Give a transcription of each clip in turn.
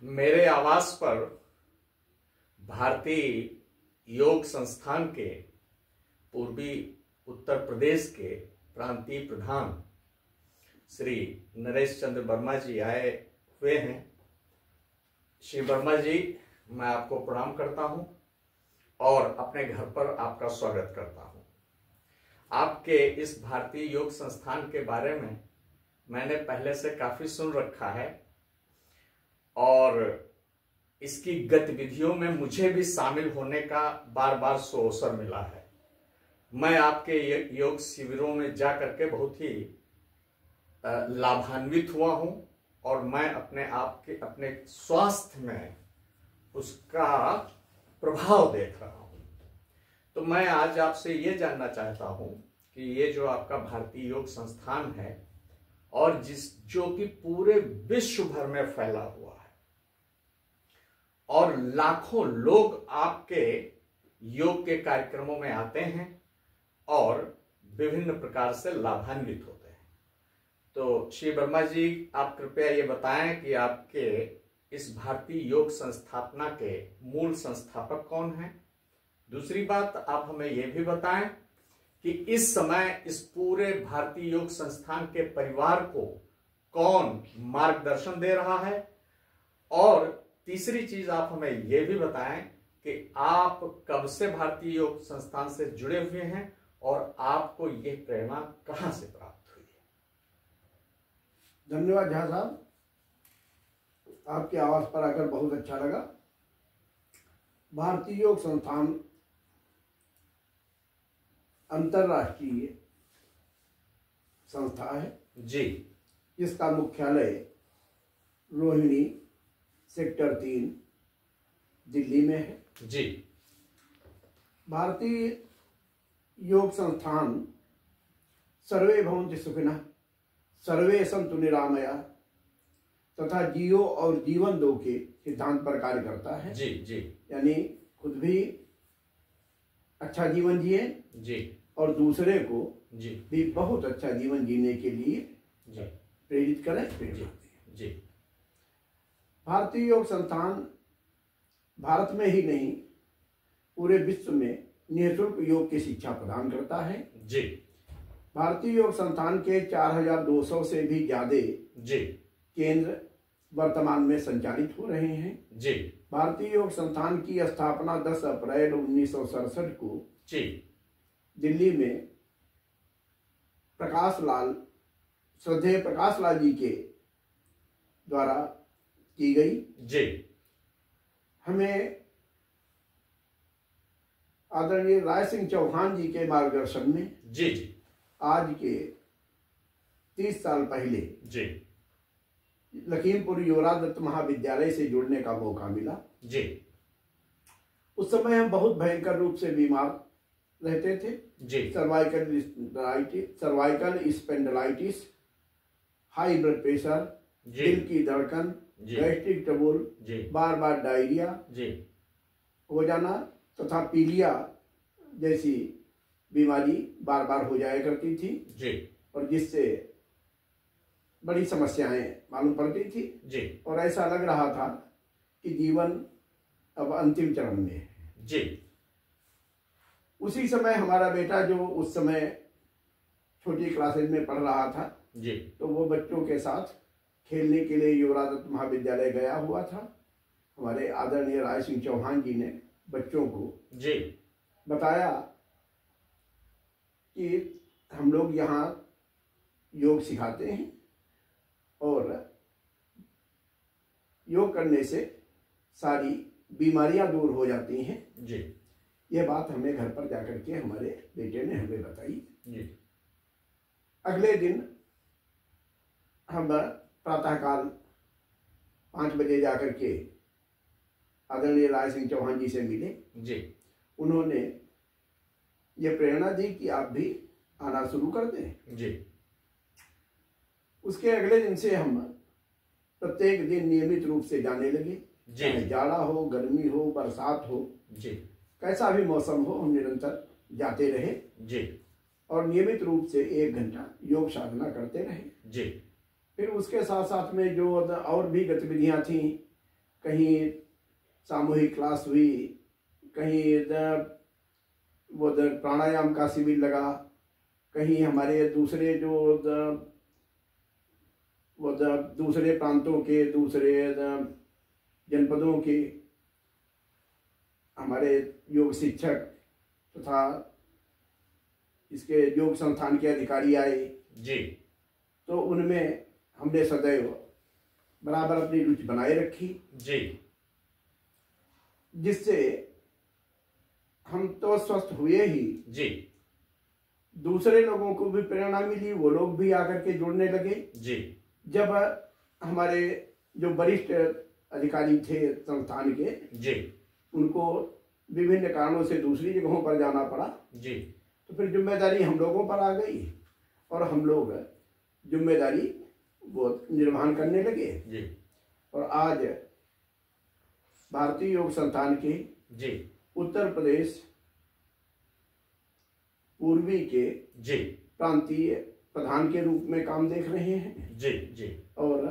मेरे आवास पर भारतीय योग संस्थान के पूर्वी उत्तर प्रदेश के प्रांतीय प्रधान श्री नरेश चंद्र वर्मा जी आए हुए हैं। श्री वर्मा जी, मैं आपको प्रणाम करता हूं और अपने घर पर आपका स्वागत करता हूं। आपके इस भारतीय योग संस्थान के बारे में मैंने पहले से काफी सुन रखा है और इसकी गतिविधियों में मुझे भी शामिल होने का बार बार अवसर मिला है। मैं आपके योग शिविरों में जा करके बहुत ही लाभान्वित हुआ हूं और मैं अपने आप के अपने स्वास्थ्य में उसका प्रभाव देख रहा हूं। तो मैं आज आपसे ये जानना चाहता हूं कि ये जो आपका भारतीय योग संस्थान है और जो कि पूरे विश्व भर में फैला हुआ है और लाखों लोग आपके योग के कार्यक्रमों में आते हैं और विभिन्न प्रकार से लाभान्वित होते हैं। तो श्री वर्मा जी, आप कृपया ये बताएं कि आपके इस भारतीय योग संस्थापना के मूल संस्थापक कौन हैं। दूसरी बात, आप हमें यह भी बताएं कि इस समय इस पूरे भारतीय योग संस्थान के परिवार को कौन मार्गदर्शन दे रहा है। और तीसरी चीज, आप हमें यह भी बताएं कि आप कब से भारतीय योग संस्थान से जुड़े हुए हैं और आपको यह प्रेरणा कहां से प्राप्त हुई है। धन्यवाद झा साहब, आपके आवाज पर आकर बहुत अच्छा लगा। भारतीय योग संस्थान अंतर्राष्ट्रीय संस्था है जी, जिसका मुख्यालय रोहिणी सेक्टर 3 दिल्ली में है जी। भारतीय योग संस्थान सर्वे भवन्तु सुखिनः सर्वे सन्तु निरामया तथा जियो और जीवन दो के सिद्धांत पर कार्य करता है। जी जी। यानी खुद भी अच्छा जीवन जिए जी और दूसरे को जी भी बहुत अच्छा जीवन जीने के लिए जी प्रेरित करें। जी जी। भारतीय योग संस्थान भारत में ही नहीं पूरे विश्व में निःशुल्क योग की शिक्षा प्रदान करता है जी। भारतीय योग संस्थान के 4200 से भी ज्यादा जी केंद्र वर्तमान में संचालित हो रहे हैं जी। भारतीय योग संस्थान की स्थापना 10 अप्रैल 1967 को जी दिल्ली में श्रद्धेय प्रकाश लाल जी के द्वारा की गई। जी। हमें आदरणीय राय सिंह चौहान जी के मार्गदर्शन में जी जी आज के 30 साल पहले जी लखीमपुर युवराज दत्त महाविद्यालय से जुड़ने का मौका मिला। जी। उस समय हम बहुत भयंकर रूप से बीमार रहते थे जी। सर्वाइकल स्पेंडलाइटिस, हाई ब्लड प्रेशर, दिल की धड़कन, गैस्ट्रिक ट्रबुल, बार बार डायरिया जी हो जाना तथा पीलिया जैसी बीमारी बार बार हो जाया करती थी जी और जिससे बड़ी समस्याएं मालूम पड़ती थी जी। और ऐसा लग रहा था कि जीवन अब अंतिम चरण में है जी। उसी समय हमारा बेटा जो उस समय छोटी क्लासेज में पढ़ रहा था जी, तो वो बच्चों के साथ खेलने के लिए युवराज दत्त महाविद्यालय गया हुआ था। हमारे आदरणीय राय सिंह चौहान जी ने बच्चों को जी बताया कि हम लोग यहाँ योग सिखाते हैं और योग करने से सारी बीमारियां दूर हो जाती हैं जी। यह बात हमें घर पर जाकर के हमारे बेटे ने हमें बताई जी। अगले दिन हम प्रातःकाल 5 बजे जाकर के आदरणीय राय सिंह चौहान जी से मिले जी। उन्होंने ये प्रेरणा दी कि आप भी आना शुरू कर दें जी। उसके अगले दिन से हम प्रत्येक दिन नियमित रूप से जाने लगे। चाहे जाड़ा हो, गर्मी हो, बरसात हो जी, कैसा भी मौसम हो, हम निरंतर जाते रहे जी और नियमित रूप से 1 घंटा योग साधना करते रहे जी। फिर उसके साथ साथ में जो और भी गतिविधियां थी कहीं सामूहिक क्लास हुई, कहीं वो प्राणायाम का शिविर लगा, कहीं हमारे दूसरे जो वो दूसरे प्रांतों के, दूसरे जनपदों के हमारे योग शिक्षक तथा इसके योग संस्थान के अधिकारी आए जी। तो उनमें हमने सदैव बराबर अपनी रुचि बनाए रखी जी। जिससे हम तो स्वस्थ हुए ही, जी। दूसरे लोगों को भी प्रेरणा मिली, वो लोग भी आकर के जुड़ने लगे। जी। जब हमारे जो वरिष्ठ अधिकारी थे संस्थान के, जी। उनको विभिन्न कारणों से दूसरी जगहों पर जाना पड़ा, जी। तो फिर जिम्मेदारी हम लोगों पर आ गई और हम लोग जिम्मेदारी वो निर्वहन करने लगे। जी। और आज भारतीय योग संस्थान के जी। उत्तर प्रदेश पूर्वी के जी। प्रांतीय प्रधान के रूप में काम देख रहे हैं। जी। जी। और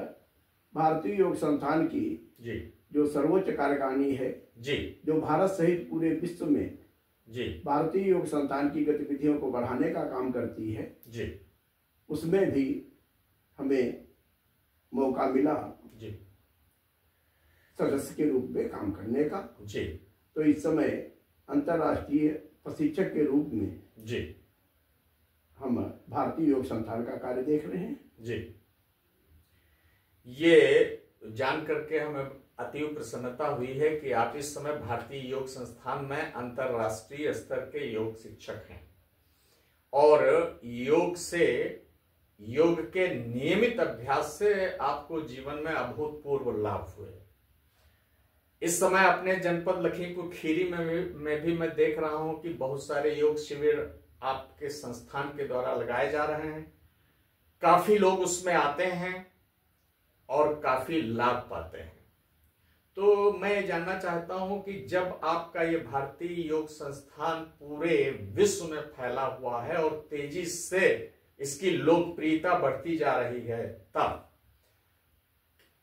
भारतीय योग संस्थान की जी। जो सर्वोच्च कार्यकारिणी है, जी। जो भारत सहित पूरे विश्व में जी। भारतीय योग संस्थान की गतिविधियों को बढ़ाने का काम करती है, जी। उसमें भी हमें मौका मिला जी। सदस्य के रूप में काम करने का। जी। तो इस समय अंतर्राष्ट्रीय प्रशिक्षक के रूप में जी। हम भारतीय योग संस्थान का कार्य देख रहे हैं। जी। ये जान करके हमें अतीव प्रसन्नता हुई है कि आप इस समय भारतीय योग संस्थान में अंतर्राष्ट्रीय स्तर के योग शिक्षक हैं और योग के नियमित अभ्यास से आपको जीवन में अभूतपूर्व लाभ हुए। इस समय अपने जनपद लखीमपुर खीरी में भी मैं देख रहा हूं कि बहुत सारे योग शिविर आपके संस्थान के द्वारा लगाए जा रहे हैं। काफी लोग उसमें आते हैं और काफी लाभ पाते हैं। तो मैं जानना चाहता हूं कि जब आपका ये भारतीय योग संस्थान पूरे विश्व में फैला हुआ है और तेजी से इसकी लोकप्रियता बढ़ती जा रही है, तब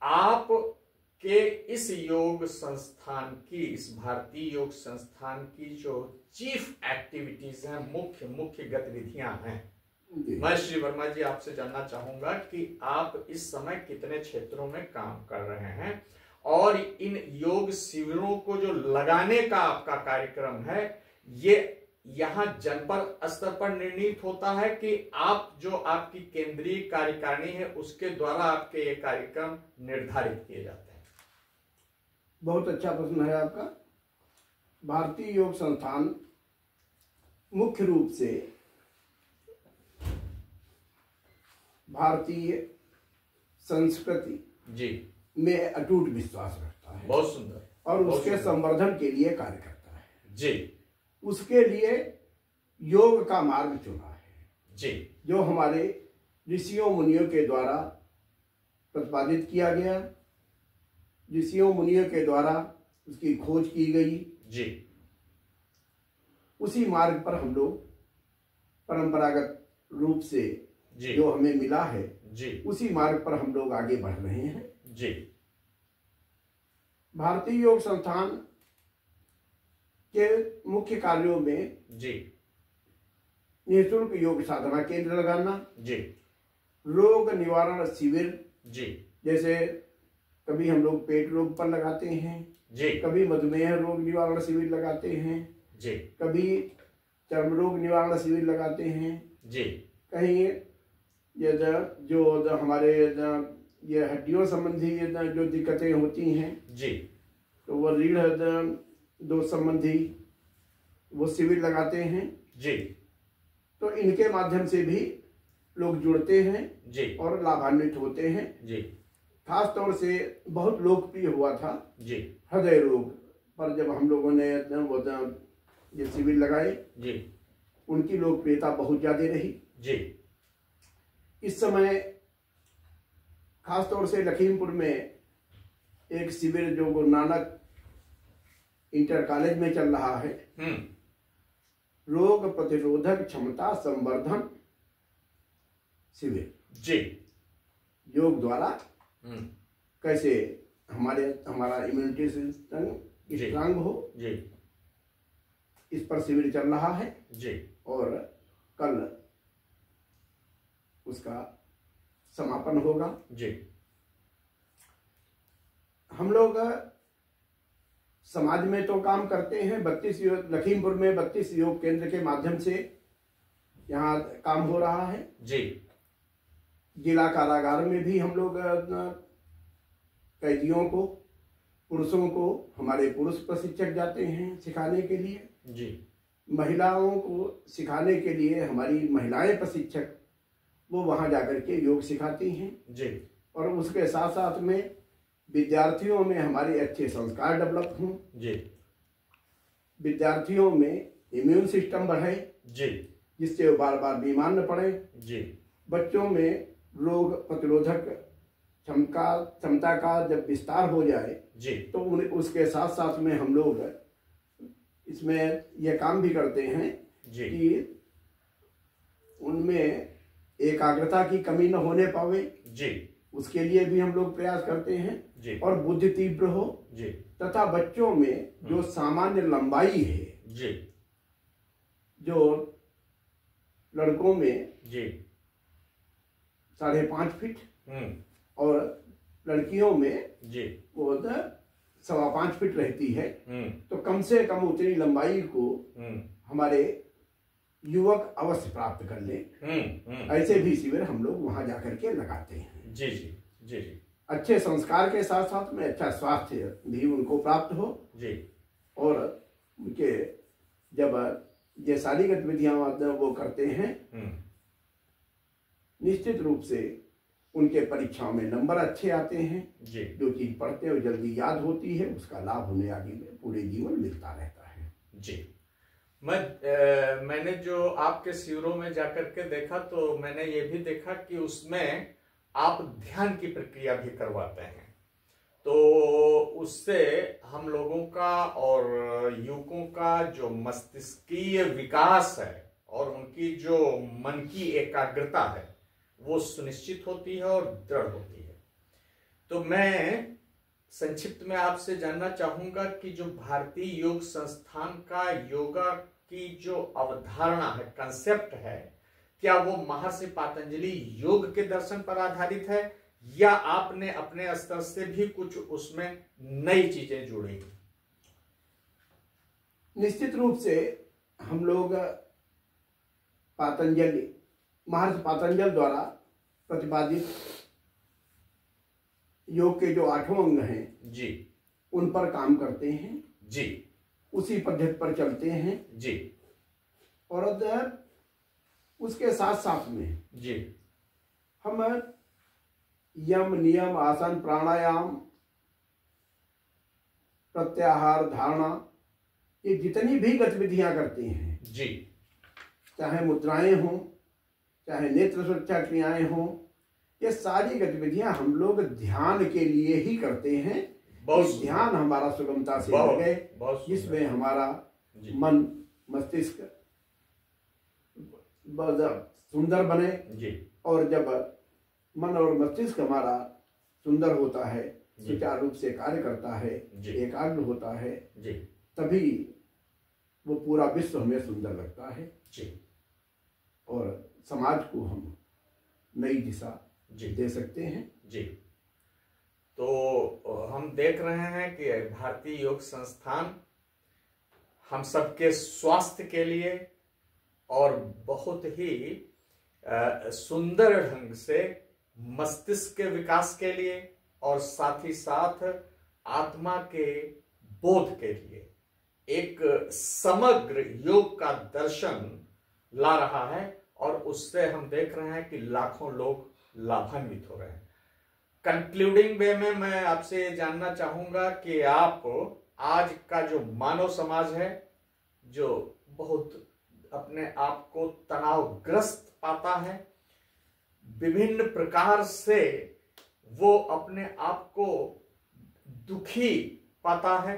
आप के इस योग संस्थान की, इस भारतीय योग संस्थान की जो चीफ एक्टिविटीज हैं, मुख्य गतिविधियां हैं, मैं श्री वर्मा जी आपसे जानना चाहूंगा कि आप इस समय कितने क्षेत्रों में काम कर रहे हैं और इन योग शिविरों को जो लगाने का आपका कार्यक्रम है, ये यहाँ जनपद स्तर पर निर्णीत होता है कि आप जो आपकी केंद्रीय कार्यकारिणी है उसके द्वारा आपके ये कार्यक्रम निर्धारित किए जाते हैं? बहुत अच्छा प्रश्न है आपका। भारतीय योग संस्थान मुख्य रूप से भारतीय संस्कृति जी में अटूट विश्वास रखता है। बहुत सुंदर। और उसके संवर्धन के लिए कार्य करता है। जी। उसके लिए योग का मार्ग चुना है जी, जो हमारे ऋषियों मुनियों के द्वारा प्रतिपादित किया गया, ऋषियों मुनियों के द्वारा उसकी खोज की गई। जी। उसी मार्ग पर हम लोग परंपरागत रूप से जी, जो हमें मिला है, जी, उसी मार्ग पर हम लोग आगे बढ़ रहे हैं। जी। भारतीय योग संस्थान के मुख्य कार्यों में जी, निःशुल्क योग साधना केंद्र लगाना, जी, रोग निवारण शिविर, जी, जैसे कभी हम लोग पेट रोग पर लगाते हैं, जी, कभी मधुमेह रोग निवारण शिविर लगाते हैं, जी, कभी चर्म रोग निवारण शिविर लगाते हैं, जी, कहीं ये जो हमारे ये हड्डियों संबंधी जो दिक्कतें होती हैं, जी, तो वो रीढ़ दोष संबंधी वो शिविर लगाते हैं। जी, तो इनके माध्यम से भी लोग जुड़ते हैं जी, और लाभान्वित होते हैं। जी, खास तौर से बहुत लोकप्रिय हुआ था जी, हृदय रोग पर, जब हम लोगों ने वो ये शिविर लगाए, जी, उनकी लोकप्रियता बहुत ज्यादा रही। जी, इस समय खास तौर से लखीमपुर में एक शिविर जो गुरु नानक इंटर कॉलेज में चल रहा है, रोग प्रतिरोधक क्षमता संवर्धन शिविर, जी, योग द्वारा कैसे हमारा इम्यूनिटी सिस्टम जी। स्ट्रांग हो। जी इस पर शिविर चल रहा है जी। और कल उसका समापन होगा। जी। हम लोग समाज में तो काम करते हैं, 32 लखीमपुर में 32 योग केंद्र के माध्यम से यहाँ काम हो रहा है। जी। जिला कारागार में भी हम लोग कैदियों को, पुरुषों को, हमारे पुरुष प्रशिक्षक जाते हैं सिखाने के लिए। जी। महिलाओं को सिखाने के लिए हमारी महिलाएं प्रशिक्षक वो वहां जाकर के योग सिखाती हैं। जी। और उसके साथ साथ में विद्यार्थियों में हमारे अच्छे संस्कार डेवलप हों, जी। विद्यार्थियों में इम्यून सिस्टम बढ़े, जी। जिससे वो बार बार बीमार न पड़े। जी। बच्चों में रोग प्रतिरोधक क्षमता का जब विस्तार हो जाए जी। तो उसके साथ साथ में हम लोग इसमें यह काम भी करते हैं जी। कि उनमें एकाग्रता की कमी न होने पावे। जी। उसके लिए भी हम लोग प्रयास करते हैं। जी। और बुद्धि तीव्र हो। जी। तथा बच्चों में जो सामान्य लंबाई है, जी। जो लड़कों में जी। 5.5 फीट और लड़कियों में जी वो 5.25 फीट रहती है, तो कम से कम उतनी लंबाई को हमारे युवक अवश्य प्राप्त कर लें। ऐसे भी शिविर हम लोग वहां जाकर के लगाते हैं। जी जी जी जी। अच्छे संस्कार के साथ साथ में अच्छा स्वास्थ्य भी उनको प्राप्त हो। जी। और उनके जब ये सारी गतिविधियां वो करते हैं, निश्चित रूप से उनके परीक्षाओं में नंबर अच्छे आते हैं। जी। जो चीज पढ़ते हैं वो जल्दी याद होती है, उसका लाभ उन्हें आगे में पूरे जीवन मिलता रहता है। जी। मैंने जो आपके शिविरों में जाकर के देखा तो मैंने ये भी देखा कि उसमें आप ध्यान की प्रक्रिया भी करवाते हैं, तो उससे हम लोगों का और युवकों का जो मस्तिष्कीय विकास है और उनकी जो मन की एकाग्रता है वो सुनिश्चित होती है और दृढ़ होती है। तो मैं संक्षिप्त में आपसे जानना चाहूंगा कि जो भारतीय योग संस्थान का योगा की जो अवधारणा है, कंसेप्ट है, क्या वो महर्षि पतंजलि योग के दर्शन पर आधारित है या आपने अपने स्तर से भी कुछ उसमें नई चीजें जोड़ी? निश्चित रूप से हम लोग महर्षि पतंजलि द्वारा प्रतिपादित योग के जो 8 अंग हैं जी, उन पर काम करते हैं जी, उसी पद्धति पर चलते हैं जी। और उसके साथ साथ में जी हम यम, नियम, आसन, प्राणायाम, प्रत्याहार, धारणा, ये जितनी भी गतिविधियां करते हैं जी, चाहे मुद्राएं हों, चाहे नेत्र सुरक्षा क्रियाएं हों, ये सारी गतिविधियां हम लोग ध्यान के लिए ही करते हैं। ध्यान हमारा सुगमता से लगे, जिसमें हमारा मन मस्तिष्क सुंदर बने। जी। और जब मन और मस्तिष्क हमारा सुंदर होता है, सुचारू रूप से कार्य करता है, एकाग्र होता है, तभी वो पूरा विश्व हमें सुंदर लगता है जी। और समाज को हम नई दिशा दे सकते हैं जी। तो हम देख रहे हैं कि भारतीय योग संस्थान हम सबके स्वास्थ्य के लिए और बहुत ही सुंदर ढंग से मस्तिष्क के विकास के लिए और साथ ही साथ आत्मा के बोध के लिए एक समग्र योग का दर्शन ला रहा है और उससे हम देख रहे हैं कि लाखों लोग लाभान्वित हो रहे हैं। कंक्लूडिंग वे में मैं आपसे ये जानना चाहूंगा कि आप आज का जो मानव समाज है, जो बहुत अपने आप को तनावग्रस्त पाता है, विभिन्न प्रकार से वो अपने आप को दुखी पाता है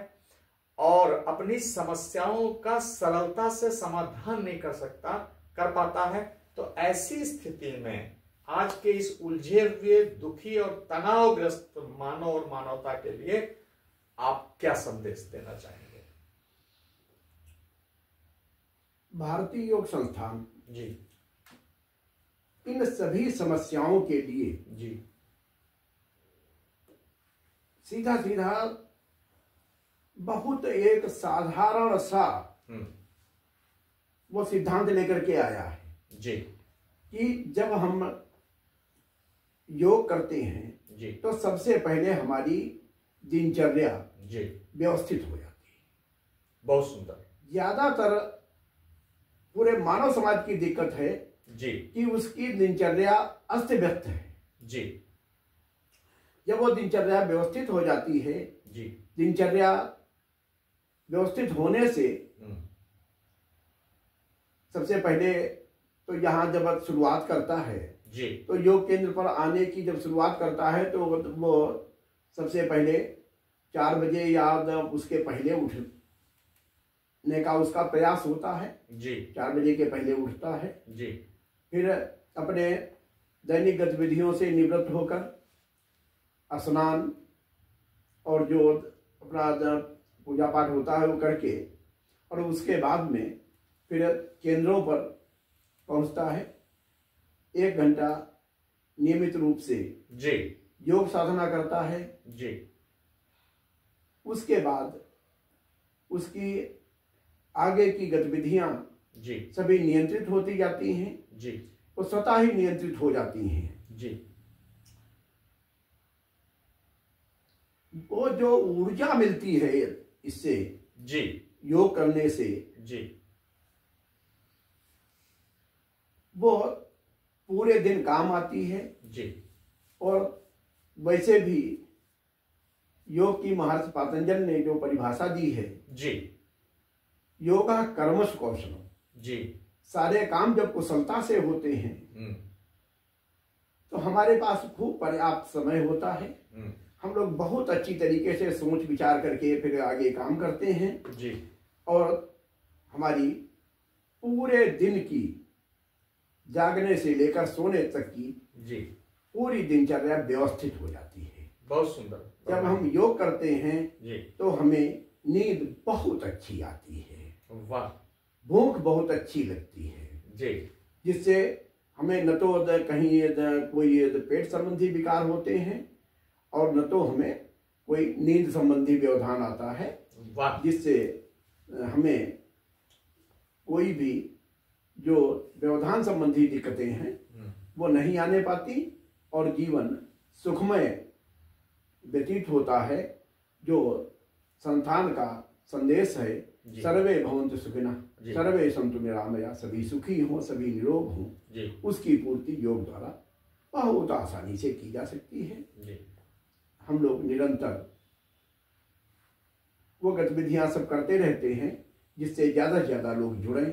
और अपनी समस्याओं का सरलता से समाधान नहीं कर पाता है, तो ऐसी स्थिति में आज के इस उलझे हुए, दुखी और तनावग्रस्त मानव और मानवता के लिए आप क्या संदेश देना चाहेंगे? भारतीय योग संस्थान जी इन सभी समस्याओं के लिए जी सीधा सीधा बहुत एक साधारण सा वो सिद्धांत लेकर के आया है जी कि जब हम योग करते हैं जी तो सबसे पहले हमारी दिनचर्या जी व्यवस्थित हो जाती है। बहुत सुंदर। ज्यादातर पूरे मानव समाज की दिक्कत है जी कि उसकी दिनचर्या अस्त व्यस्त है। जी जब वो दिनचर्या व्यवस्थित हो जाती है, जी दिनचर्या व्यवस्थित होने से सबसे पहले तो यहाँ जब शुरुआत करता है जी तो योग केंद्र पर आने की जब शुरुआत करता है तो वो सबसे पहले 4 बजे या उसके पहले उठने का उसका प्रयास होता है। जी 4 बजे के पहले उठता है, जी फिर अपने दैनिक गतिविधियों से निवृत्त होकर स्नान और जो अपना पूजा पाठ होता है वो करके और उसके बाद में फिर केंद्रों पर पहुंचता है। 1 घंटा नियमित रूप से जी योग साधना करता है। जी उसके बाद उसकी आगे की गतिविधियां जी सभी नियंत्रित होती जाती हैं, जी वो स्वतः ही नियंत्रित हो जाती हैं। जी वो जो ऊर्जा मिलती है इससे, जी योग करने से, जी वो पूरे दिन काम आती है। जी और वैसे भी योग की महर्षि पातंजल ने जो परिभाषा दी है, जी योगा कर्मसु कौशलम, जी सारे काम जब कुशलता से होते हैं तो हमारे पास खूब पर्याप्त समय होता है। हम लोग बहुत अच्छी तरीके से सोच विचार करके फिर आगे काम करते हैं जी और हमारी पूरे दिन की जागने से लेकर सोने तक की जी पूरी दिनचर्या व्यवस्थित हो जाती है। बहुत सुंदर। जब हम योग करते हैं जी तो हमें नींद बहुत अच्छी आती है, वाह, भूख बहुत अच्छी लगती है जी, जिससे हमें न तो कहीं कोई पेट संबंधी विकार होते हैं और न तो हमें कोई नींद संबंधी व्यवधान आता है, वाह, जिससे हमें कोई भी जो व्यवधान संबंधी दिक्कतें हैं वो नहीं आने पाती और जीवन सुखमय व्यतीत होता है। जो संस्थान का संदेश है, सर्वे भवन्तु सुखिनः, सर्वे सन्तु निरामया, सभी सुखी हों, सभी निरोग हों, उसकी पूर्ति योग द्वारा बहुत आसानी से की जा सकती है। हम लोग निरंतर वो गतिविधियां सब करते रहते हैं जिससे ज़्यादा से ज़्यादा लोग जुड़ें,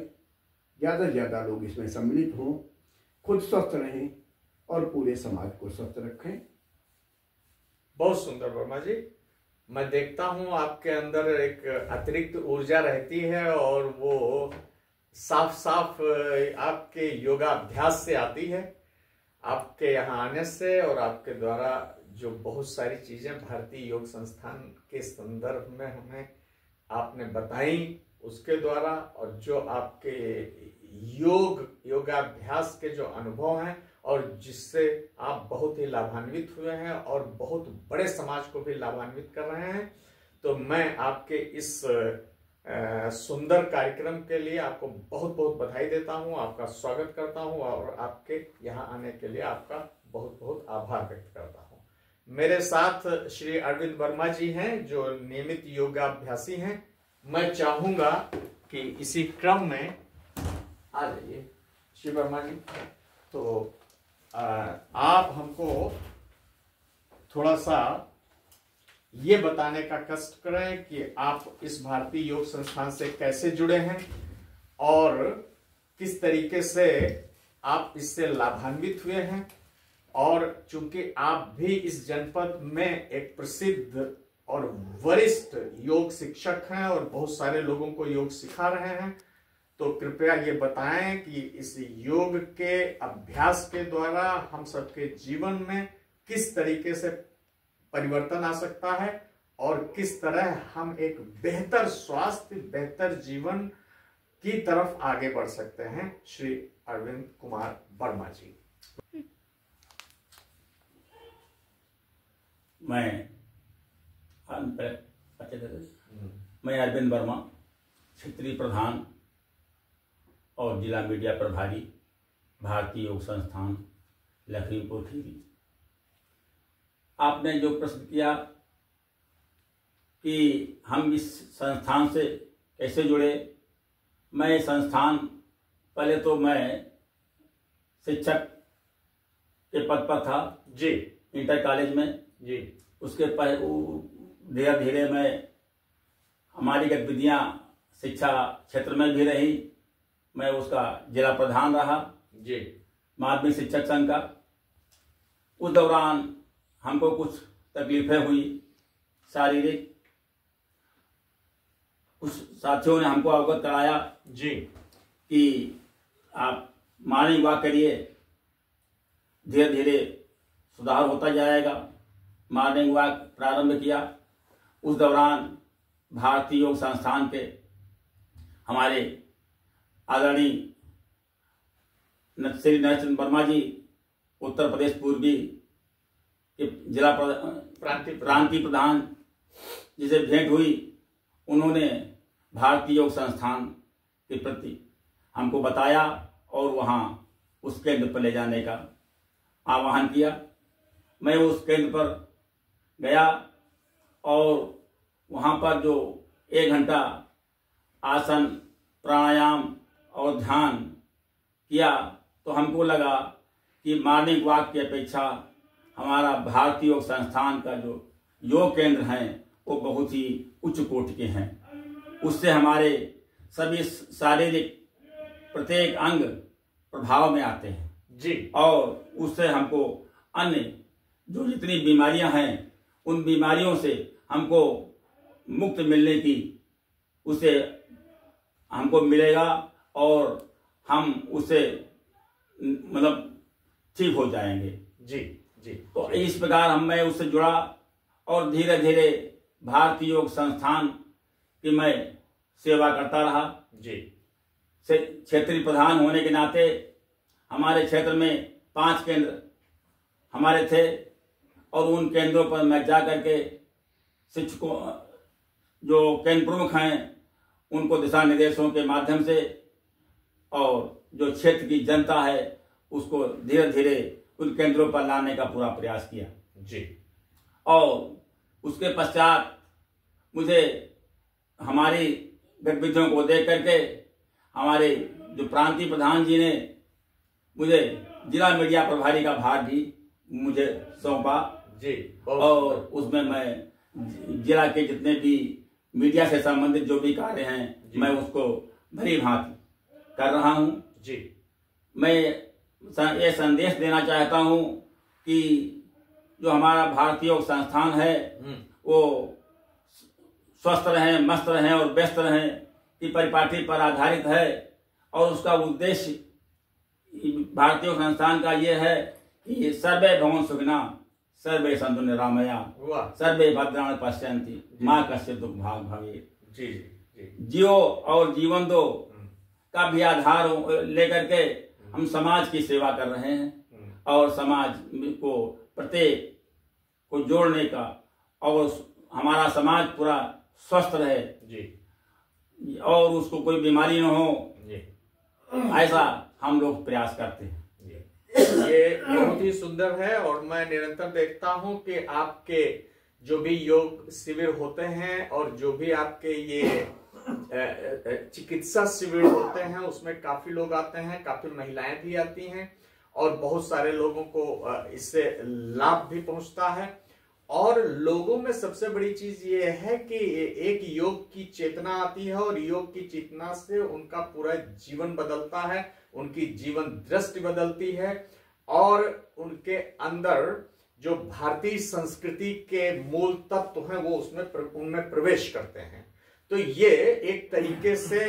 ज़्यादा से ज़्यादा लोग इसमें सम्मिलित हों, खुद स्वस्थ रहें और पूरे समाज को स्वस्थ रखें। बहुत सुंदर वर्मा जी, मैं देखता हूं आपके अंदर एक अतिरिक्त ऊर्जा रहती है और वो साफ साफ आपके योगाभ्यास से आती है, आपके यहाँ आने से और आपके द्वारा जो बहुत सारी चीजें भारतीय योग संस्थान के संदर्भ में हमें आपने बताई उसके द्वारा और जो आपके योगाभ्यास के जो अनुभव हैं और जिससे आप बहुत ही लाभान्वित हुए हैं और बहुत बड़े समाज को भी लाभान्वित कर रहे हैं, तो मैं आपके इस सुंदर कार्यक्रम के लिए आपको बहुत बहुत बधाई देता हूं, आपका स्वागत करता हूं और आपके यहाँ आने के लिए आपका बहुत बहुत आभार व्यक्त करता हूं। मेरे साथ श्री अरविंद वर्मा जी हैं जो नियमित योगाभ्यासी हैं। मैं चाहूंगा कि इसी क्रम में आ जाइए श्री वर्मा जी, तो आप हमको थोड़ा सा ये बताने का कष्ट करें कि आप इस भारतीय योग संस्थान से कैसे जुड़े हैं और किस तरीके से आप इससे लाभान्वित हुए हैं। और चूंकि आप भी इस जनपद में एक प्रसिद्ध और वरिष्ठ योग शिक्षक हैं और बहुत सारे लोगों को योग सिखा रहे हैं, तो कृपया ये बताएं कि इस योग के अभ्यास के द्वारा हम सबके जीवन में किस तरीके से परिवर्तन आ सकता है और किस तरह हम एक बेहतर स्वास्थ्य, बेहतर जीवन की तरफ आगे बढ़ सकते हैं। श्री अरविंद कुमार वर्मा जी। मैं अरविंद वर्मा, क्षेत्रीय प्रधान और जिला मीडिया प्रभारी, भारतीय योग संस्थान लखीमपुर खीरी। आपने जो प्रश्न किया कि हम इस संस्थान से कैसे जुड़े, मैं संस्थान, पहले तो मैं शिक्षक के पद पर था जी, इंटर कॉलेज में जी। उसके धीरे धीरे मैं हमारी गतिविधियां शिक्षा क्षेत्र में भी रही। मैं उसका जिला प्रधान रहा जी, माध्यमिक शिक्षक संघ का। उस दौरान हमको कुछ तकलीफें हुई शारीरिक। कुछ साथियों ने हमको अवगत कराया जी कि आप मॉर्निंग वॉक करिए, धीरे धीरे सुधार होता जाएगा। मॉर्निंग वॉक प्रारंभ किया। उस दौरान भारतीय योग संस्थान के हमारे आदरणीय श्री नरचंद्र वर्मा जी, उत्तर प्रदेश पूर्वी के जिला प्रांतीय प्रधान, जिसे भेंट हुई, उन्होंने भारतीय योग संस्थान के प्रति हमको बताया और वहाँ उस केंद्र पर ले जाने का आह्वान किया। मैं उस केंद्र पर गया और वहाँ पर जो 1 घंटा आसन, प्राणायाम और ध्यान किया तो हमको लगा कि मॉर्निंग वॉक की अपेक्षा हमारा भारतीय योग संस्थान का जो योग केंद्र हैं वो बहुत ही उच्च कोटि के हैं। उससे हमारे सभी शारीरिक प्रत्येक अंग प्रभाव में आते हैं जी, और उससे हमको अन्य जो जितनी बीमारियां हैं उन बीमारियों से हमको मुक्त मिलने की उसे हमको मिलेगा और हम उसे मतलब ठीक हो जाएंगे जी जी। तो इस प्रकार मैं उससे जुड़ा और धीरे धीरे भारतीय योग संस्थान की मैं सेवा करता रहा जी। क्षेत्रीय प्रधान होने के नाते हमारे क्षेत्र में 5 केंद्र हमारे थे और उन केंद्रों पर मैं जा करके शिक्षकों, जो केंद्र प्रमुख हैं, उनको दिशा निर्देशों के माध्यम से और जो क्षेत्र की जनता है उसको धीरे धीरे उन केंद्रों पर लाने का पूरा प्रयास किया जी। और उसके पश्चात मुझे हमारी गतिविधियों को देख करके हमारे जो प्रांतीय प्रधान जी ने मुझे जिला मीडिया प्रभारी का भार भी मुझे सौंपा जी। और उसमें मैं जिला के जितने भी मीडिया से संबंधित जो भी कार्य हैं मैं उसको भली भांति कर रहा हूं जी। मैं ये संदेश देना चाहता हूं कि जो हमारा भारतीय योग संस्थान है वो स्वस्थ रहें, मस्त रहें और व्यस्त रहें की परिपाटी पर आधारित है और उसका उद्देश्य भारतीय योग संस्थान का ये है कि सर्वे भवन्तु सुखिनः, सर्वे सन्तु निरामया, सर्वे भद्राणि पश्यन्ति मा कश्चित् दुःख भाग् भवेत्। जी जी। जियो और जीवन दो का भी आधार लेकर के हम समाज की सेवा कर रहे हैं और समाज को प्रत्येक को जोड़ने का और हमारा समाज पूरा स्वस्थ रहे जी और उसको कोई बीमारी न हो जी, ऐसा हम लोग प्रयास करते हैं। ये बहुत ही सुंदर है और मैं निरंतर देखता हूं कि आपके जो भी योग शिविर होते हैं और जो भी आपके ये चिकित्सा शिविर होते हैं उसमें काफी लोग आते हैं, काफी महिलाएं भी आती हैं और बहुत सारे लोगों को इससे लाभ भी पहुंचता है। और लोगों में सबसे बड़ी चीज ये है कि एक योग की चेतना आती है और योग की चेतना से उनका पूरा जीवन बदलता है, उनकी जीवन दृष्टि बदलती है और उनके अंदर जो भारतीय संस्कृति के मूल तत्व हैं वो उसमें उनमें प्रवेश करते हैं। तो ये एक तरीके से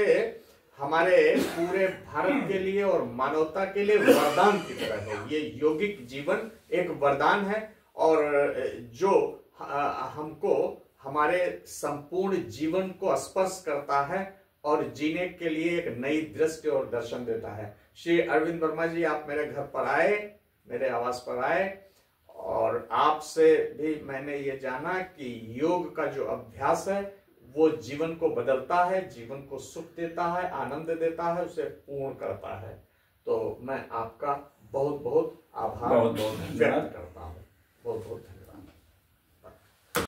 हमारे पूरे भारत के लिए और मानवता के लिए वरदान की तरह है। ये यौगिक जीवन एक वरदान है और जो हमको हमारे संपूर्ण जीवन को स्पर्श करता है और जीने के लिए एक नई दृष्टि और दर्शन देता है। श्री अरविंद वर्मा जी, आप मेरे घर पर आए, मेरे आवास पर आए और आपसे भी मैंने ये जाना कि योग का जो अभ्यास है वो जीवन को बदलता है, जीवन को सुख देता है, आनंद देता है, उसे पूर्ण करता है। तो मैं आपका बहुत बहुत आभार व्यक्त करता हूँ। बहुत बहुत धन्यवाद।